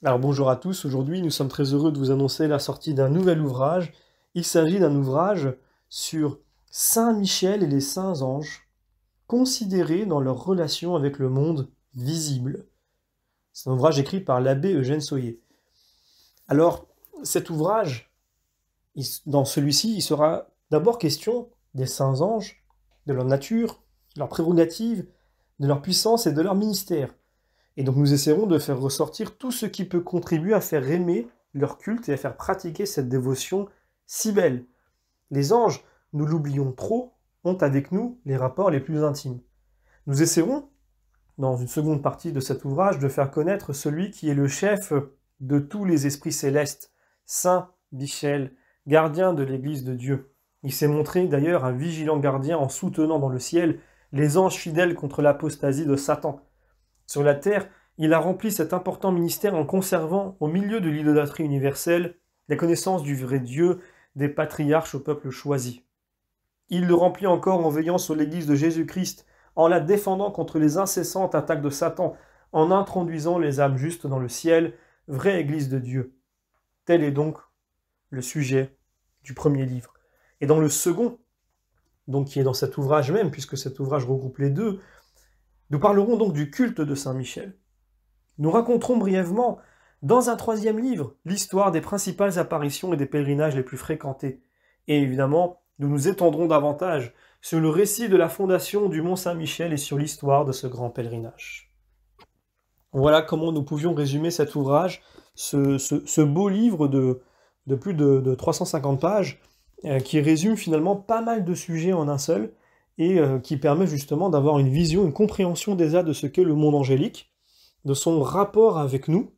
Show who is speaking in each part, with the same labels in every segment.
Speaker 1: Alors bonjour à tous, aujourd'hui nous sommes très heureux de vous annoncer la sortie d'un nouvel ouvrage. Il s'agit d'un ouvrage sur Saint Michel et les saints anges, considérés dans leur relation avec le monde visible. C'est un ouvrage écrit par l'abbé Eugène Soyer. Alors cet ouvrage, dans celui-ci, il sera d'abord question des saints anges, de leur nature, de leurs prérogatives, de leur puissance et de leur ministère. Et donc nous essaierons de faire ressortir tout ce qui peut contribuer à faire aimer leur culte et à faire pratiquer cette dévotion si belle. Les anges, nous l'oublions trop, ont avec nous les rapports les plus intimes. Nous essaierons, dans une seconde partie de cet ouvrage, de faire connaître celui qui est le chef de tous les esprits célestes, Saint Michel, gardien de l'Église de Dieu. Il s'est montré d'ailleurs un vigilant gardien en soutenant dans le ciel les anges fidèles contre l'apostasie de Satan. Sur la terre, il a rempli cet important ministère en conservant, au milieu de l'idolâtrie universelle, la connaissance du vrai Dieu, des patriarches au peuple choisi. Il le remplit encore en veillant sur l'Église de Jésus-Christ, en la défendant contre les incessantes attaques de Satan, en introduisant les âmes justes dans le ciel, vraie Église de Dieu. Tel est donc le sujet du premier livre. Et dans le second, donc qui est dans cet ouvrage même, puisque cet ouvrage regroupe les deux, nous parlerons donc du culte de Saint Michel. Nous raconterons brièvement, dans un troisième livre, l'histoire des principales apparitions et des pèlerinages les plus fréquentés. Et évidemment, nous nous étendrons davantage sur le récit de la fondation du Mont Saint-Michel et sur l'histoire de ce grand pèlerinage. Voilà comment nous pouvions résumer cet ouvrage, ce beau livre de plus de 350 pages, qui résume finalement pas mal de sujets en un seul, et qui permet justement d'avoir une vision, une compréhension déjà de ce qu'est le monde angélique, de son rapport avec nous,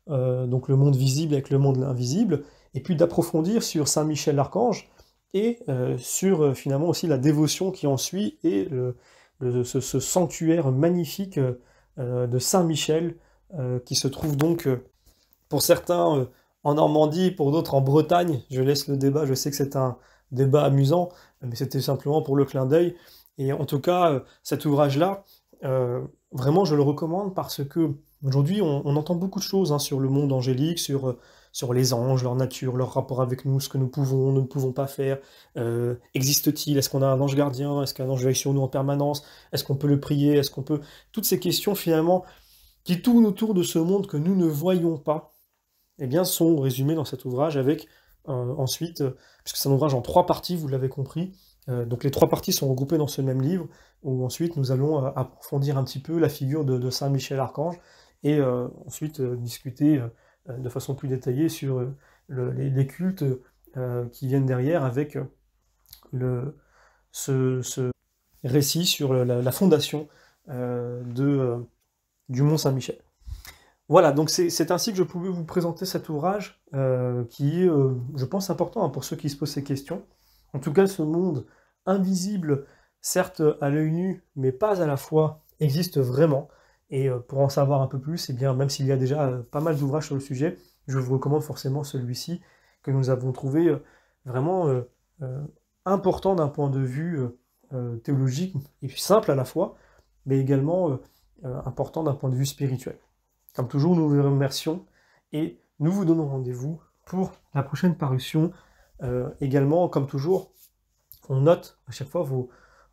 Speaker 1: donc le monde visible avec le monde invisible, et puis d'approfondir sur Saint Michel l'Archange, et sur finalement aussi la dévotion qui en suit, et ce sanctuaire magnifique de Saint Michel, qui se trouve donc pour certains en Normandie, pour d'autres en Bretagne. Je laisse le débat, je sais que c'est un débat amusant, mais c'était simplement pour le clin d'œil. Et en tout cas, cet ouvrage-là, vraiment je le recommande parce que aujourd'hui on entend beaucoup de choses sur le monde angélique, sur les anges, leur nature, leur rapport avec nous, ce que nous pouvons, nous ne pouvons pas faire. Existe-t-il? Est-ce qu'on a un ange gardien? Est-ce qu'un ange veille sur nous en permanence? Est-ce qu'on peut le prier? Est-ce qu'on peut... Toutes ces questions finalement qui tournent autour de ce monde que nous ne voyons pas, eh bien, sont résumées dans cet ouvrage avec ensuite, puisque c'est un ouvrage en 3 parties, vous l'avez compris, donc les 3 parties sont regroupées dans ce même livre, où ensuite nous allons approfondir un petit peu la figure de Saint Michel Archange, et ensuite discuter de façon plus détaillée sur les cultes qui viennent derrière, avec ce récit sur la fondation du Mont Saint-Michel. Voilà, donc c'est ainsi que je pouvais vous présenter cet ouvrage, qui est, je pense, important pour ceux qui se posent ces questions. En tout cas, ce monde invisible, certes à l'œil nu, mais pas à la fois, existe vraiment. Et pour en savoir un peu plus, eh bien, même s'il y a déjà pas mal d'ouvrages sur le sujet, je vous recommande forcément celui-ci, que nous avons trouvé vraiment important d'un point de vue théologique, et puis simple à la fois, mais également important d'un point de vue spirituel. Comme toujours, nous vous remercions et nous vous donnons rendez-vous pour la prochaine parution. Également, comme toujours, on note à chaque fois vos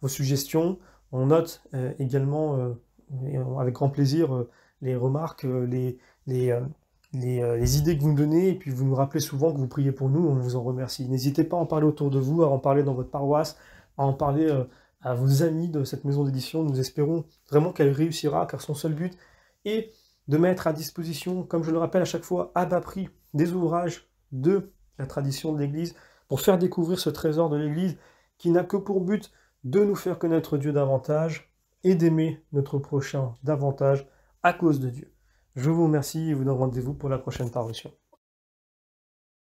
Speaker 1: suggestions, on note également avec grand plaisir les remarques, les idées que vous nous donnez, et puis vous nous rappelez souvent que vous priez pour nous, on vous en remercie. N'hésitez pas à en parler autour de vous, à en parler dans votre paroisse, à en parler à vos amis de cette maison d'édition. Nous espérons vraiment qu'elle réussira, car son seul but est de mettre à disposition, comme je le rappelle à chaque fois, à bas prix, des ouvrages de la tradition de l'Église, pour faire découvrir ce trésor de l'Église, qui n'a que pour but de nous faire connaître Dieu davantage, et d'aimer notre prochain davantage à cause de Dieu. Je vous remercie et vous donne rendez-vous pour la prochaine parution.